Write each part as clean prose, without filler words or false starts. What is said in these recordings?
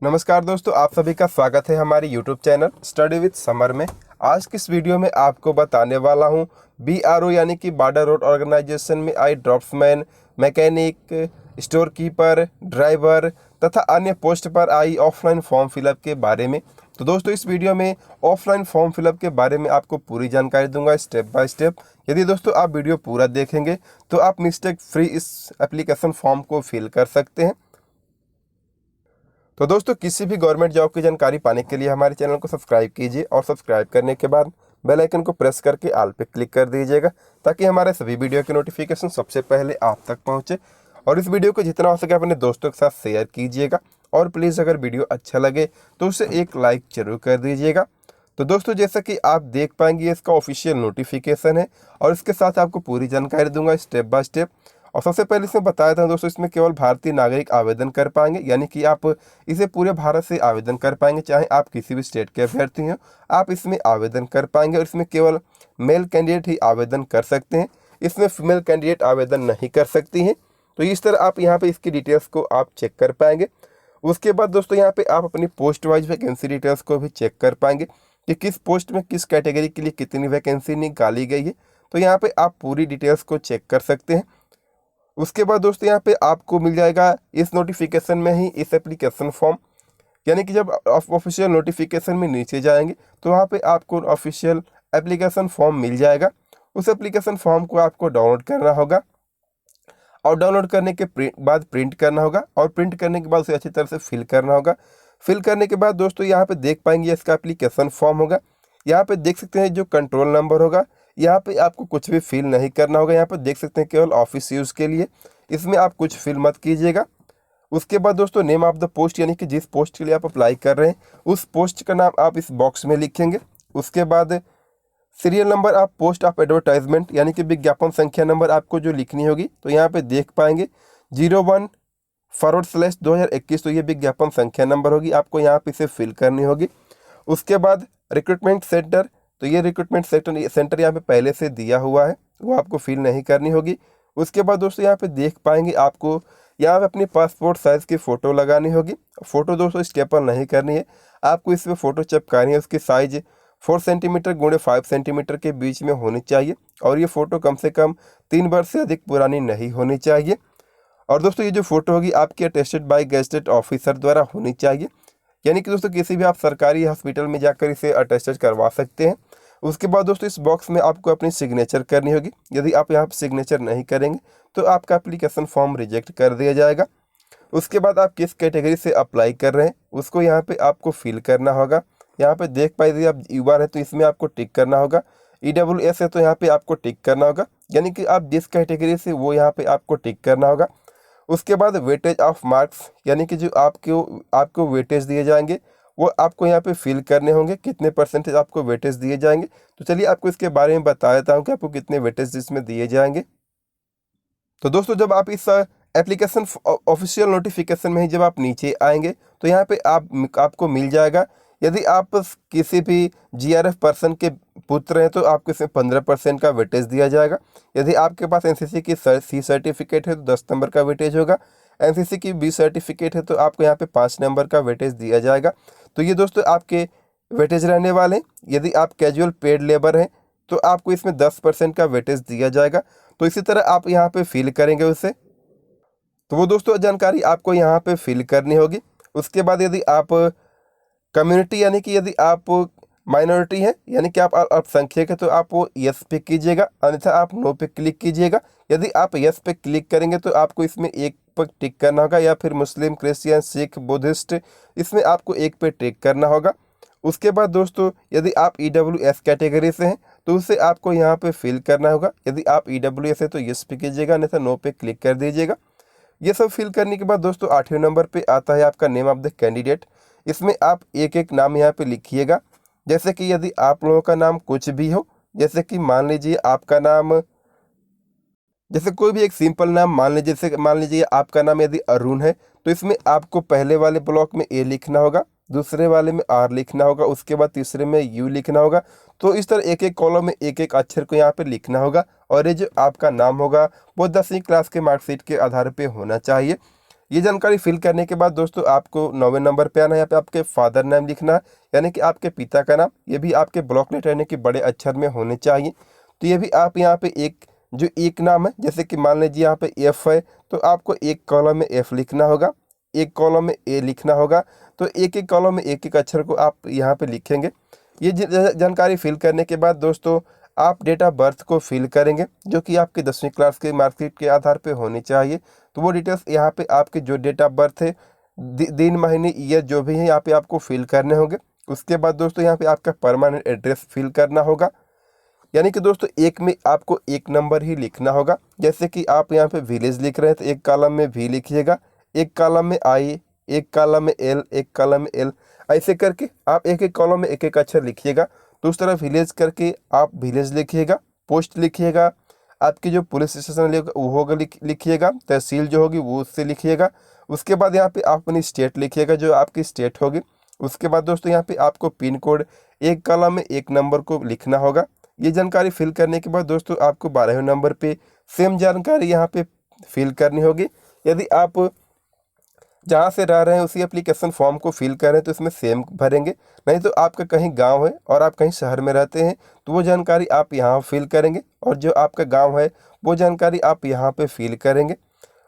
नमस्कार दोस्तों, आप सभी का स्वागत है हमारे YouTube channel study with summer में। आज की इस वीडियो में आपको बताने वाला हूं BRO यानी कि बॉर्डर रोड ऑर्गेनाइजेशन में आई ड्रॉप्समैन, मैकेनिक, स्टोर कीपर, ड्राइवर तथा अन्य पोस्ट पर आई ऑफलाइन फॉर्म फिलअप के बारे में। तो दोस्तों, इस वीडियो में ऑफलाइन फॉर्म फिलअप के बारे में आपको पूरी जानकारी दूंगा स्टेप बाय स्टेप। यदि दोस्तों आप वीडियो पूरा देखेंगे तो आप मिस्टेक फ्री इस एप्लीकेशन फॉर्म को फिल कर सकते हैं। तो दोस्तों, किसी भी गवर्नमेंट जॉब की जानकारी पाने के लिए हमारे चैनल को सब्सक्राइब कीजिए और सब्सक्राइब करने के बाद बेल आइकन को प्रेस करके ऑल पे क्लिक कर दीजिएगा ताकि हमारे सभी वीडियो के नोटिफिकेशन सबसे पहले आप तक पहुंचे। और इस वीडियो को जितना हो सके अपने दोस्तों के साथ शेयर कीजिएगा और प्लीज़ अगर वीडियो अच्छा लगे तो उसे एक लाइक जरूर कर दीजिएगा। तो दोस्तों, जैसा कि आप देख पाएंगे इसका ऑफिशियल नोटिफिकेशन है और इसके साथ आपको पूरी जानकारी दूंगा स्टेप बाय स्टेप। और सबसे पहले इसमें बताया था दोस्तों, इसमें केवल भारतीय नागरिक आवेदन कर पाएंगे, यानी कि आप इसे पूरे भारत से आवेदन कर पाएंगे, चाहे आप किसी भी स्टेट के अभ्यर्थी हो आप इसमें आवेदन कर पाएंगे। और इसमें केवल मेल कैंडिडेट ही आवेदन कर सकते हैं, इसमें फीमेल कैंडिडेट आवेदन नहीं कर सकती हैं। तो इस तरह आप यहाँ पे इसकी डिटेल्स को आप चेक कर पाएंगे। उसके बाद दोस्तों यहाँ पे आप अपनी पोस्ट वाइज वैकेंसी डिटेल्स को भी चेक कर पाएंगे कि किस पोस्ट में किस कैटेगरी के लिए कितनी वैकेंसी निकाली गई है। तो यहाँ पे आप पूरी डिटेल्स को चेक कर सकते हैं। उसके बाद दोस्तों यहाँ पे आपको मिल जाएगा इस नोटिफिकेशन में ही इस एप्लीकेशन फॉर्म, यानी कि जब ऑफिशियल नोटिफिकेशन में नीचे जाएंगे तो वहाँ पे आपको ऑफिशियल एप्लीकेशन फॉर्म मिल जाएगा। उस एप्लीकेशन फॉर्म को आपको डाउनलोड करना होगा और डाउनलोड करने के बाद प्रिंट करना होगा और प्रिंट करने के बाद उसे अच्छी तरह से फिल करना होगा। फिल करने के बाद दोस्तों यहाँ पे देख पाएंगे इसका एप्लीकेशन फॉर्म होगा। यहाँ पे देख सकते हैं जो कंट्रोल नंबर होगा, यहाँ पे आपको कुछ भी फिल नहीं करना होगा। यहाँ पे देख सकते हैं केवल ऑफिस यूज़ के लिए, इसमें आप कुछ फिल मत कीजिएगा। उसके बाद दोस्तों नेम ऑफ द पोस्ट, यानी कि जिस पोस्ट के लिए आप अप्लाई कर रहे हैं उस पोस्ट का नाम आप इस बॉक्स में लिखेंगे। उसके बाद सीरियल नंबर आप पोस्ट ऑफ एडवर्टाइजमेंट, यानी कि विज्ञापन संख्या नंबर आपको जो लिखनी होगी। तो यहाँ पे देख पाएंगे 01/2021, तो ये विज्ञापन संख्या नंबर होगी, आपको यहाँ पे इसे फिल करनी होगी। उसके बाद रिक्रूटमेंट सेंटर, तो ये रिक्रूटमेंट सेंटर यहाँ पे पहले से दिया हुआ है, वो आपको फिल नहीं करनी होगी। उसके बाद दोस्तों यहाँ पे देख पाएंगे आपको यहाँ पे अपनी पासपोर्ट साइज़ की फ़ोटो लगानी होगी। फ़ोटो दोस्तों स्टेपल नहीं करनी है, आपको इसमें फ़ोटो चिपकानी है। उसकी साइज़ 4 सेंटीमीटर × 5 सेंटीमीटर के बीच में होनी चाहिए और ये फ़ोटो कम से कम 3 वर्ष से अधिक पुरानी नहीं होनी चाहिए। और दोस्तों ये जो फ़ोटो होगी आपकी अटेस्टेड बाय गेजेटेड ऑफिसर द्वारा होनी चाहिए, यानी कि दोस्तों किसी भी आप सरकारी हॉस्पिटल में जाकर इसे अटेस्टेड करवा सकते हैं। उसके बाद दोस्तों इस बॉक्स में आपको अपनी सिग्नेचर करनी होगी। यदि आप यहाँ पर सिग्नेचर नहीं करेंगे तो आपका एप्लीकेशन फॉर्म रिजेक्ट कर दिया जाएगा। उसके बाद आप किस कैटेगरी से अप्लाई कर रहे हैं उसको यहाँ पे आपको फिल करना होगा। यहाँ पे देख पाए यदि आप युवा है तो इसमें आपको टिक करना होगा, EWS है तो यहाँ पे आपको टिक करना होगा, यानी कि आप जिस कैटेगरी से वो यहाँ पे आपको टिक करना होगा। उसके बाद वेटेज ऑफ मार्क्स, यानी कि जो आपको वेटेज दिए जाएंगे वो आपको यहाँ पे फिल करने होंगे, कितने परसेंटेज आपको वेटेज दिए जाएंगे। तो चलिए आपको इसके बारे में बता देता हूँ कि आपको कितने वेटेज इसमें दिए जाएंगे। तो दोस्तों जब आप इस एप्लीकेशन ऑफिशियल नोटिफिकेशन में ही जब आप नीचे आएंगे तो यहाँ पे आपको मिल जाएगा, यदि आप किसी भी GRF पर्सन के पुत्र हैं तो आपको इसमें 15% का वेटेज दिया जाएगा। यदि आपके पास NCC की C सर्टिफिकेट है तो 10 नंबर का वेटेज होगा, NCC की B सर्टिफिकेट है तो आपको यहाँ पे 5 नंबर का वेटेज दिया जाएगा। तो ये दोस्तों आपके वेटेज रहने वाले हैं। यदि आप कैजुअल पेड लेबर हैं तो आपको इसमें 10% का वेटेज दिया जाएगा। तो इसी तरह आप यहाँ पे फिल करेंगे उसे, तो वो दोस्तों जानकारी आपको यहाँ पे फिल करनी होगी। उसके बाद यदि आप कम्युनिटी, यानी कि यदि आप माइनॉरिटी हैं, यानी कि आप अल्पसंख्यक है तो आप वो यस पे कीजिएगा, अन्यथा आप नो पे क्लिक कीजिएगा। यदि आप यस पे क्लिक करेंगे तो आपको इसमें एक पर टिक करना होगा, या फिर मुस्लिम, क्रिश्चियन, सिख, बुद्धिस्ट, इसमें आपको एक पे टिक करना होगा। उसके बाद दोस्तों यदि आप EWS कैटेगरी से हैं तो उसे आपको यहाँ पे फिल करना होगा। यदि आप EWS है तो यस पे कीजिएगा, अन्यथा नो पे क्लिक कर दीजिएगा। ये सब फिल करने के बाद दोस्तों 8वें नंबर पे आता है आपका नेम ऑफ द कैंडिडेट। इसमें आप एक एक नाम यहाँ पे लिखिएगा, जैसे कि यदि आप लोगों का नाम कुछ भी हो, जैसे कि मान लीजिए आपका नाम, जैसे कोई भी एक सिंपल नाम मान लीजिए आपका नाम यदि अरुण है तो इसमें आपको पहले वाले ब्लॉक में A लिखना होगा, दूसरे वाले में R लिखना होगा, उसके बाद तीसरे में U लिखना होगा। तो इस तरह एक एक कॉलम में एक एक अक्षर को यहाँ पे लिखना होगा और ये जो आपका नाम होगा वो 10वीं क्लास के मार्कशीट के आधार पे होना चाहिए। ये जानकारी फिल करने के बाद दोस्तों आपको 9वें नंबर पे आना है। यहाँ पे आपके फादर नेम लिखना है, यानी कि आपके पिता का नाम। ये भी आपके ब्लॉक लेटर यानी कि बड़े अक्षर में होने चाहिए। तो ये भी आप यहाँ पे एक नाम है, जैसे कि मान लीजिए यहाँ पे एफ है, तो आपको एक कॉलम में एफ लिखना होगा, एक कॉलम में ए लिखना होगा। तो एक एक कॉलम में एक एक अक्षर को आप यहाँ पे लिखेंगे। ये जानकारी फिल करने के बाद दोस्तों आप डेट ऑफ बर्थ को फिल करेंगे, जो कि आपके 10वीं क्लास के मार्कशीट के आधार पे होनी चाहिए। तो वो डिटेल्स यहाँ पे आपके जो डेट ऑफ बर्थ है, दिन महीने ईयर जो भी है यहाँ पे आपको फिल करने होंगे। उसके बाद दोस्तों यहाँ पे आपका परमानेंट एड्रेस फिल करना होगा, यानी कि दोस्तों एक में आपको एक नंबर ही लिखना होगा। जैसे कि आप यहाँ पे विलेज लिख रहे हैं तो एक कॉलम में वी लिखिएगा, एक कॉलम में आई, एक कॉलम में एल, एक कॉलम में एल, ऐसे करके आप एक एक कॉलम में एक एक अक्षर लिखिएगा। तो उस तरह विलेज करके आप विलेज लिखिएगा, पोस्ट लिखिएगा, आपकी जो पुलिस स्टेशन वो होगा लिखिएगा, तहसील जो होगी वो उससे लिखिएगा। उसके बाद यहाँ पे आप अपनी स्टेट लिखिएगा, जो आपकी स्टेट होगी। उसके बाद दोस्तों यहाँ पे आपको पिन कोड एक कॉलम में एक नंबर को लिखना होगा। ये जानकारी फिल करने के बाद दोस्तों आपको 12वें नंबर पे सेम जानकारी यहाँ पे फिल करनी होगी। यदि आप जहाँ से रह रहे हैं उसी एप्लीकेशन फॉर्म को फिल करें तो इसमें सेम भरेंगे, नहीं तो आपका कहीं गांव है और आप कहीं शहर में रहते हैं तो वो जानकारी आप यहाँ फिल करेंगे, और जो आपका गांव है वो जानकारी आप यहाँ पे फिल करेंगे।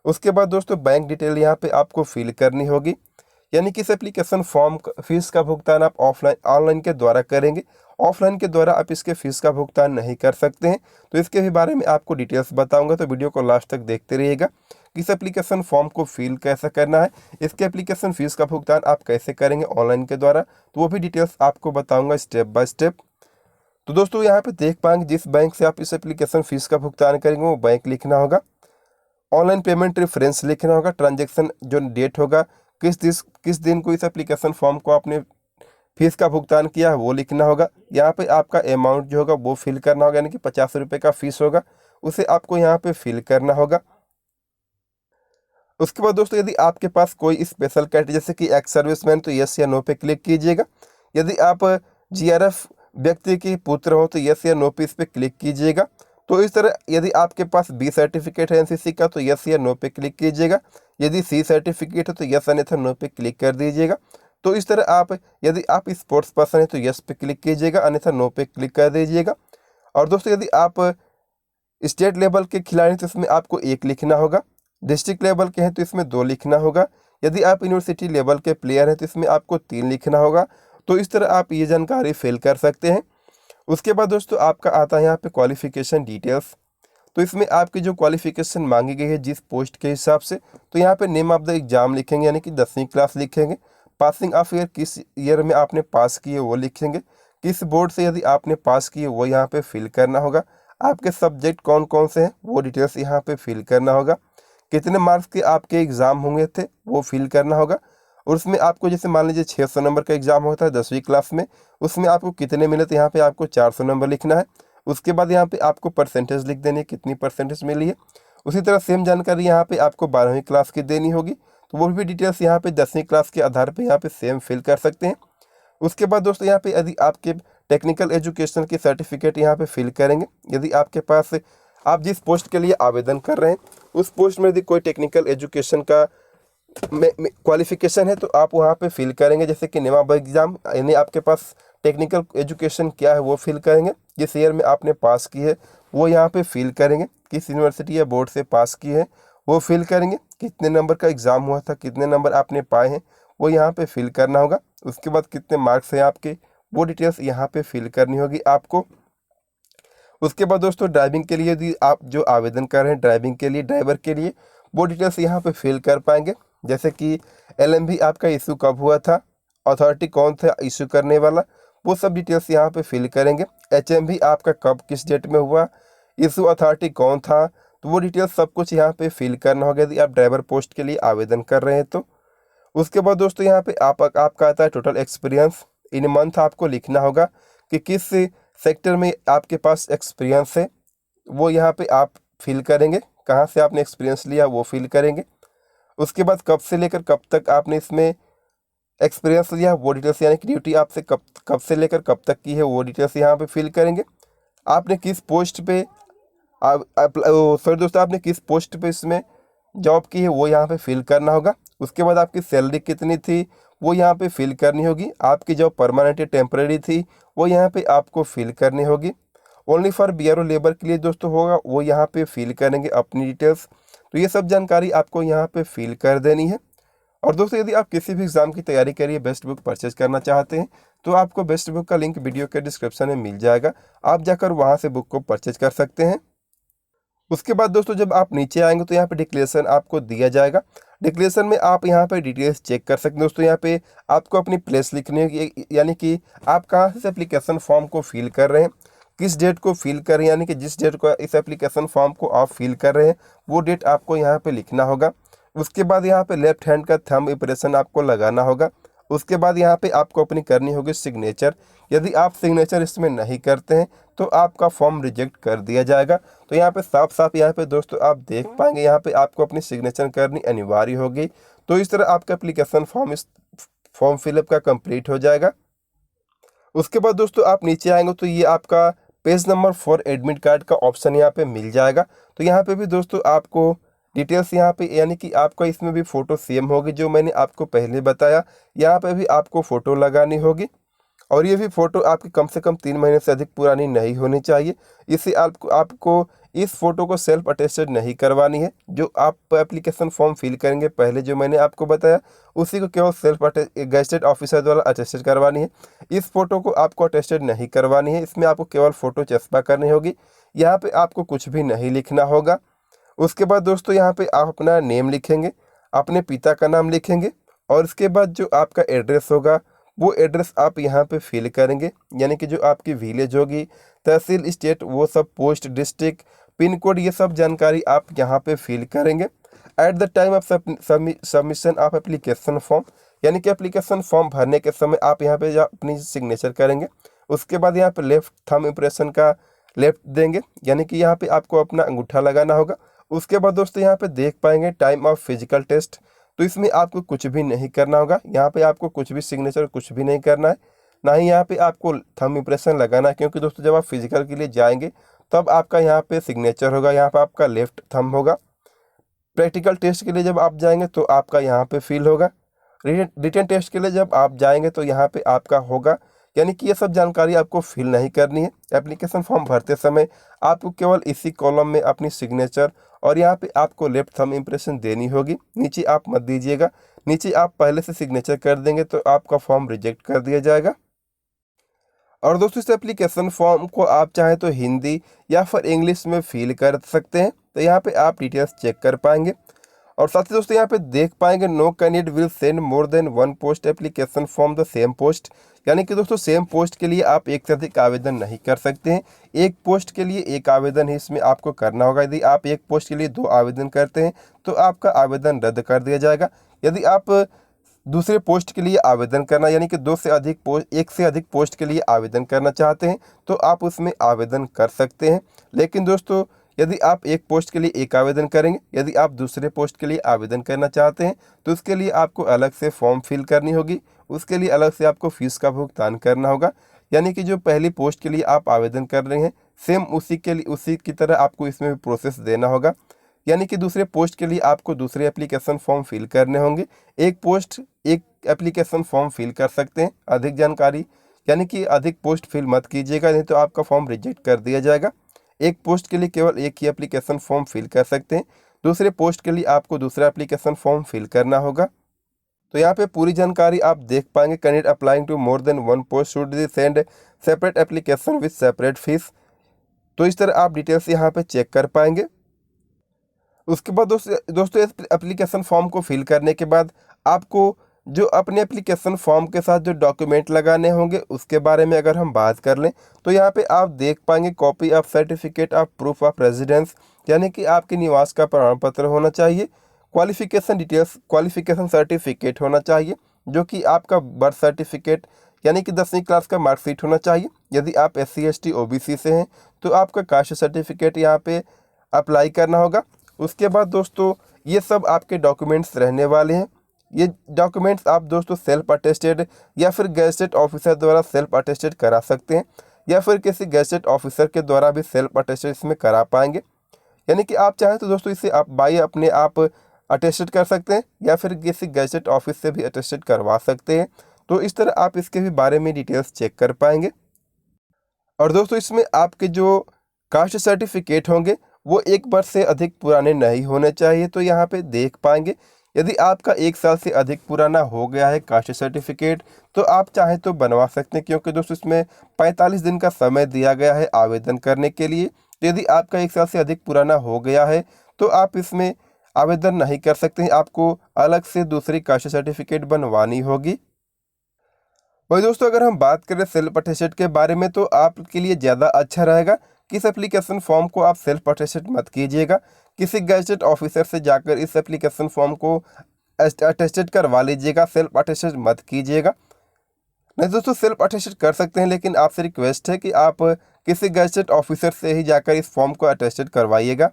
उसके बाद दोस्तों बैंक डिटेल यहाँ पे आपको फिल करनी होगी, यानी कि इस एप्लीकेशन फॉर्म फीस का भुगतान आप ऑनलाइन के द्वारा करेंगे। ऑफलाइन के द्वारा आप इसके फीस का भुगतान नहीं कर सकते हैं। तो इसके भी बारे में आपको डिटेल्स बताऊंगा, तो वीडियो को लास्ट तक देखते रहिएगा कि इस एप्लीकेशन फॉर्म को फिल कैसे करना है, इसके एप्लीकेशन फीस का भुगतान आप कैसे करेंगे ऑनलाइन के द्वारा, तो वो भी डिटेल्स आपको बताऊँगा स्टेप बाय स्टेप। तो दोस्तों यहाँ पे देख पाएंगे जिस बैंक से आप इस एप्लीकेशन फीस का भुगतान करेंगे वो बैंक लिखना होगा, ऑनलाइन पेमेंट रेफरेंस लिखना होगा, ट्रांजैक्शन जो डेट होगा, किस दिन को इस एप्लीकेशन फॉर्म को आपने फीस का भुगतान किया है वो लिखना होगा। यहाँ पे आपका अमाउंट जो होगा वो फिल करना होगा, यानी कि 50 रुपये का फीस होगा, उसे आपको यहाँ पे फिल करना होगा। उसके बाद दोस्तों यदि आपके पास कोई स्पेशल कैटेगरी जैसे कि एक्स सर्विसमैन तो यस या नो पे क्लिक कीजिएगा। यदि आप जीआरएफ व्यक्ति के पुत्र हो तो यस या नो पे इस पर क्लिक कीजिएगा। तो इस तरह यदि आपके पास बी सर्टिफिकेट है एनसीसी का तो यस या नो पे क्लिक कीजिएगा। यदि सी सर्टिफिकेट है तो यस अन्यथा नो पे क्लिक कर दीजिएगा। तो इस तरह आप यदि आप स्पोर्ट्स पर्सन है तो यस पे क्लिक कीजिएगा, अन्यथा नो पे क्लिक कर दीजिएगा। और दोस्तों यदि आप स्टेट लेवल के खिलाड़ी हैं तो इसमें आपको 1 लिखना होगा, डिस्ट्रिक्ट लेवल के हैं तो इसमें 2 लिखना होगा, यदि आप यूनिवर्सिटी लेवल के प्लेयर हैं तो इसमें आपको 3 लिखना होगा। तो इस तरह आप ये जानकारी फिल कर सकते हैं। उसके बाद दोस्तों आपका आता है यहाँ पे क्वालिफिकेशन डिटेल्स। तो इसमें आपकी जो क्वालिफिकेशन मांगी गई है जिस पोस्ट के हिसाब से, तो यहाँ पे नेम ऑफ द एग्ज़ाम लिखेंगे, यानी कि 10वीं क्लास लिखेंगे। पासिंग ऑफ ईयर किस ईयर में आपने पास किए वो लिखेंगे, किस बोर्ड से यदि आपने पास किए वो यहाँ पे फिल करना होगा, आपके सब्जेक्ट कौन कौन से हैं वो डिटेल्स यहाँ पे फिल करना होगा, कितने मार्क्स के आपके एग्ज़ाम होंगे थे वो फिल करना होगा। और उसमें आपको जैसे मान लीजिए 600 नंबर का एग्ज़ाम होता है 10वीं क्लास में, उसमें आपको कितने मिले तो यहाँ पे आपको 400 नंबर लिखना है। उसके बाद यहाँ पे आपको परसेंटेज लिख देनी है, कितनी परसेंटेज मिली है। उसी तरह सेम जानकारी यहाँ पे आपको 12वीं क्लास की देनी होगी, तो वो भी डिटेल्स यहाँ पे 10वीं क्लास के आधार पे यहाँ पे सेम फिल कर सकते हैं। उसके बाद दोस्तों यहाँ पे यदि आपके टेक्निकल एजुकेशन की सर्टिफिकेट यहाँ पे फिल करेंगे। यदि आपके पास आप जिस पोस्ट के लिए आवेदन कर रहे हैं उस पोस्ट में यदि कोई टेक्निकल एजुकेशन का क्वालिफिकेशन है तो आप वहाँ पे फिल करेंगे, जैसे कि नेमा एग्ज़ाम, यानी आपके पास टेक्निकल एजुकेशन क्या है वो फिल करेंगे, जिस ईयर में आपने पास की है वो यहाँ पे फिल करेंगे, किस यूनिवर्सिटी या बोर्ड से पास की है वो फिल करेंगे, कितने नंबर का एग्ज़ाम हुआ था, कितने नंबर आपने पाए हैं वो यहाँ पे फिल करना होगा। उसके बाद कितने मार्क्स हैं आपके वो डिटेल्स यहाँ पे फिल करनी होगी आपको। उसके बाद दोस्तों ड्राइविंग के लिए यदि आप जो आवेदन कर रहे हैं ड्राइविंग के लिए, ड्राइवर के लिए, वो डिटेल्स यहाँ पे फिल कर पाएंगे, जैसे कि LMV आपका इशू कब हुआ था, अथॉरिटी कौन था इशू करने वाला, वो सब डिटेल्स यहाँ पे फिल करेंगे। HMV आपका कब किस डेट में हुआ, इशू अथॉरिटी कौन था, तो वो डिटेल्स सब कुछ यहाँ पे फिल करना होगा यदि आप ड्राइवर पोस्ट के लिए आवेदन कर रहे हैं तो। उसके बाद दोस्तों यहाँ पे आपका आता है टोटल एक्सपीरियंस इन मंथ, आपको लिखना होगा कि किस सेक्टर में आपके पास एक्सपीरियंस है वो यहाँ पे आप फिल करेंगे, कहाँ से आपने एक्सपीरियंस लिया वो फिल करेंगे। उसके बाद कब से लेकर कब तक आपने इसमें एक्सपीरियंस लिया वो डिटेल्स, यानी कि ड्यूटी आपसे कब से लेकर कब तक की है वो डिटेल्स यहाँ पे फिल करेंगे। आपने किस पोस्ट पे सॉरी दोस्तों, आपने किस पोस्ट पे इसमें जॉब की है वो यहाँ पे फिल करना होगा। उसके बाद आपकी सैलरी कितनी थी वो यहाँ पे फिल करनी होगी। आपकी जॉब परमानेंट या टेम्परेरी थी वो यहाँ पे आपको फिल करनी होगी। ओनली फॉर बीआरओ लेबर के लिए दोस्तों होगा वो यहाँ पे फिल करेंगे अपनी डिटेल्स। तो ये सब जानकारी आपको यहाँ पे फिल कर देनी है। और दोस्तों यदि आप किसी भी एग्ज़ाम की तैयारी के लिए बेस्ट बुक परचेज करना चाहते हैं तो आपको बेस्ट बुक का लिंक वीडियो के डिस्क्रिप्शन में मिल जाएगा, आप जाकर वहाँ से बुक को परचेज कर सकते हैं। उसके बाद दोस्तों जब आप नीचे आएंगे तो यहाँ पे डिक्लेरेशन आपको दिया जाएगा। डिक्लेरेशन में आप यहाँ पे डिटेल्स चेक कर सकते हैं। दोस्तों यहाँ पे आपको अपनी प्लेस लिखनी होगी, यानी कि आप कहाँ से एप्लीकेशन फॉर्म को फिल कर रहे हैं, किस डेट को फिल कर रहे हैं, यानी कि जिस डेट को इस एप्लीकेशन फॉर्म को आप फिल कर रहे हैं वो डेट आपको यहाँ पे लिखना होगा। उसके बाद यहाँ पे लेफ्ट हैंड का थंब इंप्रेशन आपको लगाना होगा। उसके बाद यहाँ पे आपको अपनी करनी होगी सिग्नेचर। यदि आप सिग्नेचर इसमें नहीं करते हैं तो आपका फॉर्म रिजेक्ट कर दिया जाएगा। तो यहाँ पे साफ साफ यहाँ पे दोस्तों आप देख पाएंगे यहाँ पे आपको अपनी सिग्नेचर करनी अनिवार्य होगी। तो इस तरह आपका एप्लीकेशन फॉर्म इस फॉर्म फिलअप का कंप्लीट हो जाएगा। उसके बाद दोस्तों आप नीचे आएंगे तो ये आपका page number for admit card का ऑप्शन यहाँ पे मिल जाएगा। तो यहाँ पे भी दोस्तों आपको डिटेल्स यहाँ पे, यानी कि आपका इसमें भी फ़ोटो सेम होगी जो मैंने आपको पहले बताया। यहाँ पे भी आपको फ़ोटो लगानी होगी और ये भी फ़ोटो आपकी कम से कम 3 महीने से अधिक पुरानी नहीं होनी चाहिए। इससे आपको इस फ़ोटो को सेल्फ अटेस्टेड नहीं करवानी है। जो आप एप्लीकेशन फॉर्म फिल करेंगे पहले जो मैंने आपको बताया उसी को केवल सेल्फ गेस्टेड ऑफिसर द्वारा अटेस्टेड करवानी है। इस फ़ोटो को आपको अटेस्टेड नहीं करवानी है, इसमें आपको केवल फ़ोटो चस्पा करनी होगी। यहाँ पर आपको कुछ भी नहीं लिखना होगा। उसके बाद दोस्तों यहाँ पे आप अपना नेम लिखेंगे, अपने पिता का नाम लिखेंगे और इसके बाद जो आपका एड्रेस होगा वो एड्रेस आप यहाँ पे फिल करेंगे, यानी कि जो आपकी विलेज होगी, तहसील, स्टेट, वो सब, पोस्ट, डिस्ट्रिक्ट, पिन कोड, ये सब जानकारी आप यहाँ पे फिल करेंगे। At the time of submission of application form, यानी कि एप्लीकेशन फॉर्म भरने के समय आप यहाँ पे अपनी सिग्नेचर करेंगे। उसके बाद यहाँ पे लेफ्ट थंब इम्प्रेशन का लेफ्ट देंगे, यानी कि यहाँ पे आपको अपना अंगूठा लगाना होगा। उसके बाद दोस्तों यहाँ पे देख पाएंगे टाइम ऑफ फिजिकल टेस्ट, तो इसमें आपको कुछ भी नहीं करना होगा। यहाँ पे आपको कुछ भी सिग्नेचर कुछ भी नहीं करना है, ना ही यहाँ पे आपको थंब इम्प्रेशन लगाना है, क्योंकि दोस्तों जब आप फिजिकल के लिए जाएंगे तब आपका यहाँ पे सिग्नेचर होगा, यहाँ पे आपका लेफ्ट थंब होगा। प्रैक्टिकल टेस्ट के लिए जब आप जाएंगे तो आपका यहाँ पे फिल होगा। रिटन टेस्ट के लिए जब आप जाएंगे तो यहाँ पे आपका होगा, यानी कि ये सब जानकारी आपको फिल नहीं करनी है। एप्लीकेशन फॉर्म भरते समय आपको केवल इसी कॉलम में अपनी सिग्नेचर और यहाँ पे आपको लेफ्ट थंब इम्प्रेशन देनी होगी। नीचे आप मत दीजिएगा, नीचे आप पहले से सिग्नेचर कर देंगे तो आपका फॉर्म रिजेक्ट कर दिया जाएगा। और दोस्तों इस एप्लीकेशन फॉर्म को आप चाहें तो हिंदी या फिर इंग्लिश में फिल कर सकते हैं। तो यहाँ पे आप डिटेल्स चेक कर पाएंगे और साथ ही दोस्तों यहाँ पे देख पाएंगे no candidate will send more than 1 post application form the same post, यानी कि दोस्तों सेम पोस्ट के लिए आप एक से अधिक आवेदन नहीं कर सकते हैं। एक पोस्ट के लिए एक आवेदन ही इसमें आपको करना होगा। यदि आप एक पोस्ट के लिए 2 आवेदन करते हैं तो आपका आवेदन रद्द कर दिया जाएगा। यदि आप दूसरे पोस्ट के लिए आवेदन करना, यानी कि 2 से अधिक पोस्ट, 1 से अधिक पोस्ट के लिए आवेदन करना चाहते हैं तो आप उसमें आवेदन कर सकते हैं। लेकिन दोस्तों यदि आप एक पोस्ट के लिए एक आवेदन करेंगे, यदि आप दूसरे पोस्ट के लिए आवेदन करना चाहते हैं तो उसके लिए आपको अलग से फॉर्म फिल करनी होगी, उसके लिए अलग से आपको फीस का भुगतान करना होगा। यानी कि जो पहली पोस्ट के लिए आप आवेदन कर रहे हैं सेम उसी की तरह आपको इसमें भी प्रोसेस देना होगा, यानी कि दूसरे पोस्ट के लिए आपको दूसरे एप्लीकेशन फॉर्म फिल करने होंगे। एक पोस्ट एक एप्लीकेशन फॉर्म फिल कर सकते हैं। अधिक जानकारी, यानी कि अधिक पोस्ट फिल मत कीजिएगा, नहीं तो आपका फॉर्म रिजेक्ट कर दिया जाएगा। एक पोस्ट के लिए केवल एक ही एप्लीकेशन फॉर्म फिल कर सकते हैं, दूसरे पोस्ट के लिए आपको दूसरा एप्लीकेशन फॉर्म फिल करना होगा। तो यहाँ पे पूरी जानकारी आप देख पाएंगे। Candidate applying to more than 1 post should be send separate application with separate fees. तो इस तरह आप डिटेल्स यहाँ पे चेक कर पाएंगे। उसके बाद दोस्तों इस एप्लीकेशन फॉर्म को फिल करने के बाद आपको जो अपने एप्लीकेशन फॉर्म के साथ जो डॉक्यूमेंट लगाने होंगे उसके बारे में अगर हम बात कर लें तो यहाँ पे आप देख पाएंगे copy of certificate of proof of residence, यानी कि आपके निवास का प्रमाण पत्र होना चाहिए। क्वालिफिकेशन डिटेल्स, क्वालिफिकेशन सर्टिफिकेट होना चाहिए जो कि आपका बर्थ सर्टिफिकेट, यानी कि 10वीं क्लास का मार्कशीट होना चाहिए। यदि आप SC ST OBC से हैं तो आपका कास्ट सर्टिफिकेट यहाँ पे अप्लाई करना होगा। उसके बाद दोस्तों ये सब आपके डॉक्यूमेंट्स रहने वाले हैं। ये डॉक्यूमेंट्स आप दोस्तों सेल्फ अटेस्टेड या फिर गेजेटेड ऑफिसर द्वारा सेल्फ अटेस्टेड करा सकते हैं, या फिर किसी गेजेटेड ऑफिसर के द्वारा भी सेल्फ अटेस्टेड इसमें करा पाएंगे। यानी कि आप चाहें तो दोस्तों इसे आप बाई अपने आप अटेस्टेड कर सकते हैं या फिर किसी गैजेट ऑफिस से भी अटेस्टेड करवा सकते हैं। तो इस तरह आप इसके भी बारे में डिटेल्स चेक कर पाएंगे। और दोस्तों इसमें आपके जो कास्ट सर्टिफिकेट होंगे वो 1 वर्ष से अधिक पुराने नहीं होने चाहिए। तो यहाँ पे देख पाएंगे यदि आपका 1 साल से अधिक पुराना हो गया है कास्ट सर्टिफिकेट तो आप चाहें तो बनवा सकते हैं, क्योंकि दोस्तों इसमें 45 दिन का समय दिया गया है आवेदन करने के लिए। तो यदि आपका 1 साल से अधिक पुराना हो गया है तो आप इसमें आवेदन नहीं कर सकते हैं, आपको अलग से दूसरी कास्ट सर्टिफिकेट बनवानी होगी। वही दोस्तों अगर हम बात करें सेल्फ अटेस्टेड के बारे में तो आपके लिए ज़्यादा अच्छा रहेगा कि इस एप्लीकेशन फॉर्म को आप सेल्फ अटेस्टेड मत कीजिएगा, किसी गैजेट ऑफिसर से जाकर इस एप्लीकेशन फॉर्म को अटेस्टेड करवा लीजिएगा, सेल्फ अटेस्टेड मत कीजिएगा। नहीं दोस्तों सेल्फ अटेस्टेड कर सकते हैं, लेकिन आपसे रिक्वेस्ट है कि आप किसी गैजेट ऑफिसर से ही जाकर इस फॉर्म को अटेस्टेड करवाइएगा।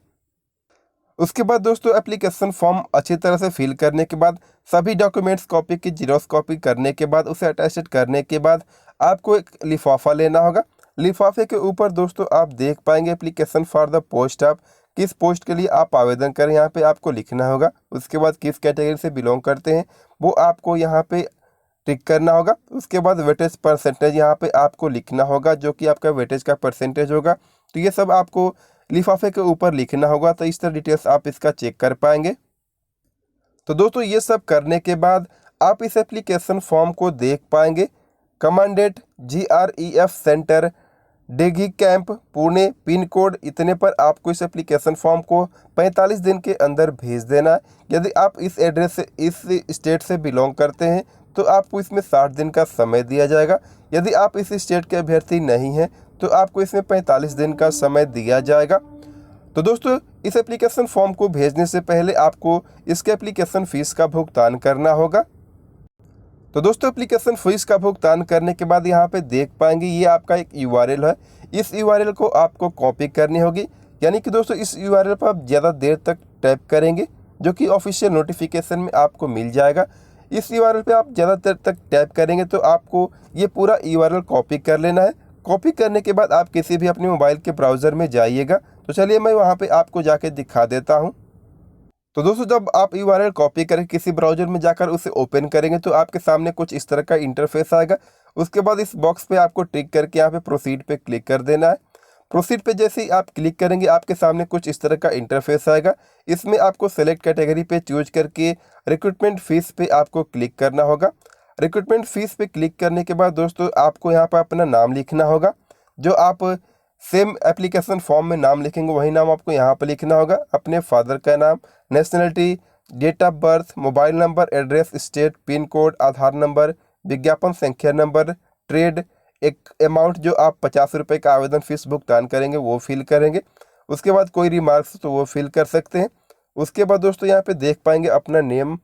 उसके बाद दोस्तों एप्लीकेशन फॉर्म अच्छी तरह से फिल करने के बाद सभी डॉक्यूमेंट्स कॉपी की जेरॉक्स कॉपी करने के बाद उसे अटेस्टेड करने के बाद आपको एक लिफाफा लेना होगा। लिफाफे के ऊपर दोस्तों आप देख पाएंगे application for the post of, किस पोस्ट के लिए आप आवेदन करें यहाँ पे आपको लिखना होगा। उसके बाद किस कैटेगरी से बिलोंग करते हैं वो आपको यहाँ पे टिक करना होगा। उसके बाद वेटेज परसेंटेज यहाँ पे आपको लिखना होगा, जो कि आपका वेटेज का परसेंटेज होगा। तो ये सब आपको लिफाफे के ऊपर लिखना होगा। तो इस तरह डिटेल्स आप इसका चेक कर पाएंगे। तो दोस्तों ये सब करने के बाद आप इस एप्लीकेशन फॉर्म को देख पाएंगे commandant GREF centre Dighi camp Pune pin code इतने पर आपको इस एप्लीकेशन फॉर्म को 45 दिन के अंदर भेज देना है। यदि आप इस एड्रेस से इस स्टेट से बिलोंग करते हैं तो आपको इसमें 60 दिन का समय दिया जाएगा। यदि आप इस स्टेट के अभ्यर्थी नहीं हैं तो आपको इसमें 45 दिन का समय दिया जाएगा। तो दोस्तों इस एप्लीकेशन फॉर्म को भेजने से पहले आपको इसके एप्लीकेशन फ़ीस का भुगतान करना होगा। तो दोस्तों एप्लीकेशन फ़ीस का भुगतान करने के बाद यहाँ पे देख पाएंगे ये आपका एक URL है। इस URL को आपको कॉपी करनी होगी, यानी कि दोस्तों इस URL पर आप ज़्यादा देर तक टैप करेंगे जो कि ऑफिशियल नोटिफिकेशन में आपको मिल जाएगा। इस URL पे आप ज़्यादा देर तक टैप करेंगे तो आपको ये पूरा URL कॉपी कर लेना है। कॉपी करने के बाद आप किसी भी अपने मोबाइल के ब्राउज़र में जाइएगा। तो चलिए मैं वहाँ पे आपको जाके दिखा देता हूँ। तो दोस्तों जब आप URL कॉपी करके किसी ब्राउज़र में जाकर उसे ओपन करेंगे तो आपके सामने कुछ इस तरह का इंटरफेस आएगा। उसके बाद इस बॉक्स पे आपको टिक करके यहाँ पे प्रोसीड पे क्लिक कर देना है। प्रोसीड पे जैसे ही आप क्लिक करेंगे आपके सामने कुछ इस तरह का इंटरफेस आएगा। इसमें आपको सेलेक्ट कैटेगरी पे चूज करके रिक्रूटमेंट फ़ीस पे आपको क्लिक करना होगा। रिक्रूटमेंट फ़ीस पे क्लिक करने के बाद दोस्तों आपको यहाँ पर अपना नाम लिखना होगा। जो आप सेम एप्लीकेशन फॉर्म में नाम लिखेंगे वही नाम आपको यहाँ पर लिखना होगा। अपने फादर का नाम, nationality, date of birth, mobile number, address, state, pin code, Aadhaar number, विज्ञापन संख्या नंबर, ट्रेड, एक अमाउंट जो आप 50 रुपये का आवेदन फ़ीस भुगतान करेंगे वो फिल करेंगे। उसके बाद कोई रिमार्क्स तो वो फिल कर सकते हैं। उसके बाद दोस्तों यहाँ पे देख पाएंगे अपना नेम,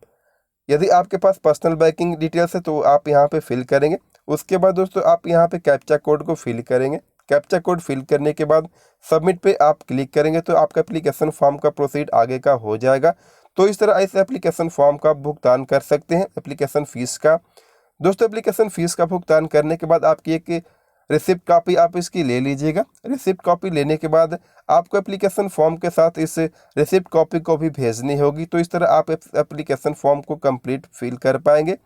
यदि आपके पास पर्सनल बैंकिंग डिटेल्स है तो आप यहाँ पे फिल करेंगे। उसके बाद दोस्तों आप यहाँ पे कैप्चा कोड को फिल करेंगे। कैप्चा कोड फिल करने के बाद सबमिट पे आप क्लिक करेंगे तो आपका एप्लीकेशन फॉर्म का प्रोसीड आगे का हो जाएगा। तो इस तरह इस एप्लीकेशन फॉर्म का भुगतान कर सकते हैं एप्लीकेशन फ़ीस का। दोस्तों एप्लीकेशन फ़ीस का भुगतान करने के बाद आपकी एक रिसिप्ट कॉपी आप इसकी ले लीजिएगा। रिसिप्ट कॉपी लेने के बाद आपको एप्लीकेशन फॉर्म के साथ इस रिसिप्ट कॉपी को भी भेजनी होगी। तो इस तरह आप एप्लीकेशन फॉर्म को कंप्लीट फिल कर पाएंगे।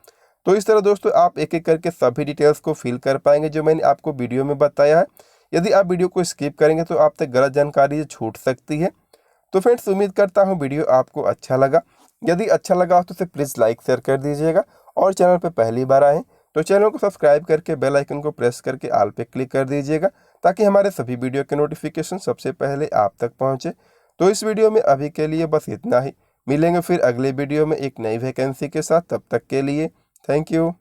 तो इस तरह दोस्तों आप एक एक करके सभी डिटेल्स को फिल कर पाएंगे जो मैंने आपको वीडियो में बताया है। यदि आप वीडियो को स्किप करेंगे तो आप तक गलत जानकारी छूट सकती है। तो फ्रेंड्स उम्मीद करता हूँ वीडियो आपको अच्छा लगा। यदि अच्छा लगा तो उसे प्लीज़ लाइक शेयर कर दीजिएगा और चैनल पर पहली बार आएँ तो चैनल को सब्सक्राइब करके बेल आइकन को प्रेस करके ऑल पे क्लिक कर दीजिएगा ताकि हमारे सभी वीडियो के नोटिफिकेशन सबसे पहले आप तक पहुंचे। तो इस वीडियो में अभी के लिए बस इतना ही। मिलेंगे फिर अगले वीडियो में एक नई वैकेंसी के साथ। तब तक के लिए थैंक यू।